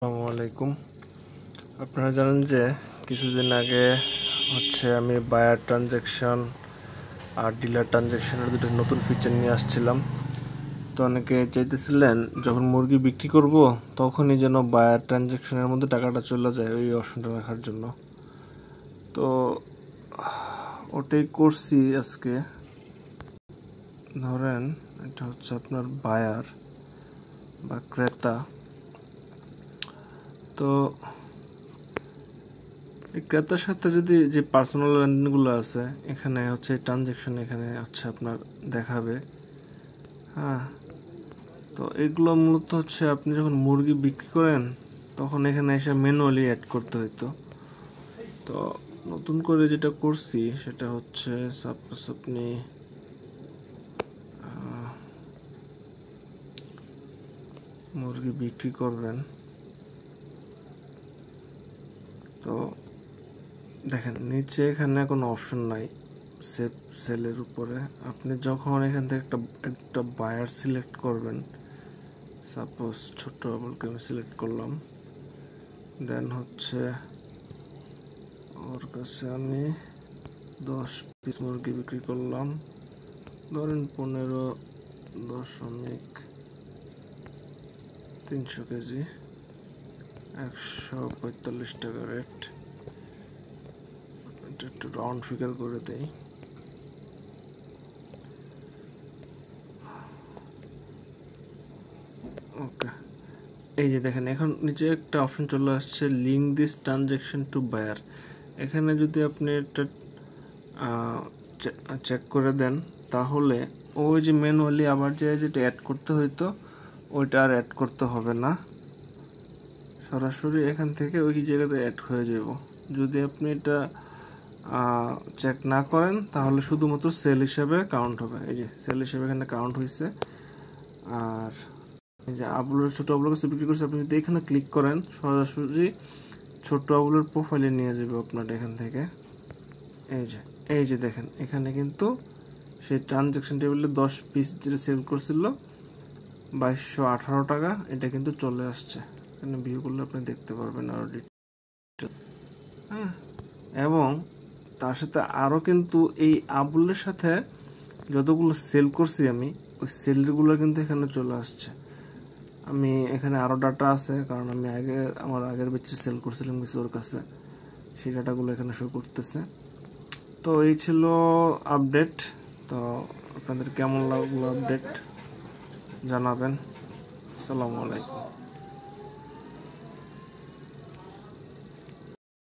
আসসালামু আলাইকুম। আপনারা জানেন যে কিছুদিন আগে আমি বায়ার ট্রানজ্যাকশন আর ডিলার ট্রানজ্যাকশনের দুটো নতুন ফিচার নিয়ে আসছিলাম। তো অনেকে চাইতেছিলেন যখন মুরগি বিক্রি করব তখনই যেন বায়ার ট্রানজ্যাকশনের মধ্যে টাকাটা চলে যায়, ওই অপশনটা রাখার জন্য। তো ওটাই করছি আজকে। ধরেন এটা হচ্ছে আপনার বায়ার বা ক্রেতা। তো এই ক্রেতার সাথে যদি যে পার্সোনাল লেনদেনগুলো আছে এখানে ট্রানজ্যাকশন এখানে আপনার দেখাবে। হ্যাঁ, তো এগুলো মূলত আপনি যখন মুরগি বিক্রি করেন তখন এখানে এসে ম্যানুয়ালি অ্যাড করতে হইতো। তো নতুন করে যেটা করছি সেটা হচ্ছে সাপোজ আপনি মুরগি বিক্রি করবেন, তো দেখেন নিচে এখানে কোনো অপশন নাই সেভ সেলের উপরে। আপনি যখন এখান থেকে একটা বায়ার সিলেক্ট করবেন, সাপোজ ছোট্ট আবুলকে আমি সিলেক্ট করলাম, দেন ওর কাছে আমি 10 পিস মুরগি বিক্রি করলাম, ধরেন 15.300 কেজি, 145 টাকা রেট। এটা একটু রাউন্ড ফিগার করে দেই। ওকে, এই যে দেখেন এখন নিচে একটা অপশন চলে আসছে, link this transaction to buyer. এখানে যদি আপনি এটা চেক করে দেন তাহলে ওই যে ম্যানুয়ালি আবার যেটা অ্যাড করতে হইতো ওইটা আর অ্যাড করতে হবে না, সরাসরি এখান থেকে ওই জায়গাতে অ্যাড হয়ে যাব। যদি আপনি এটা চেক না করেন তাহলে শুধুমাত্র সেল হিসেবে কাউন্ট হবে। এই যে সেল হিসেবে এখানে কাউন্ট হয়েছে। আর এই যে ছোট আবুলের কাছে বিক্রি করছে, আপনি যদি এখানে ক্লিক করেন সরাসরি ছোট আবুলের প্রোফাইলে নিয়ে যাবে আপনার এখান থেকে। এই যে দেখেন এখানে কিন্তু সেই ট্রানজ্যাকশন টেবিলে 10 পিস যেটা সেল করছিল 2218 টাকা, এটা কিন্তু চলে আসছে। এখানে ভিউ করলে আপনি দেখতে পারবেন আরো ডিটেইল। হ্যাঁ, এবং তার সাথে আরো কিন্তু এই আবুলের সাথে যতগুলো সেল করছি আমি ওই সেলগুলো কিন্তু এখানে চলে আসছে। আমি এখানে আরো ডাটা আছে, কারণ আমি আমার আগের ব্যাচে সেল করছিলাম কিছু ওর কাছে, সেই ডাটাগুলো এখানে শো করতেছে। তো এই ছিল আপডেট। তো আপনাদের কেমন লাগলো আপডেট জানাবেন। আসসালামু আলাইকুম।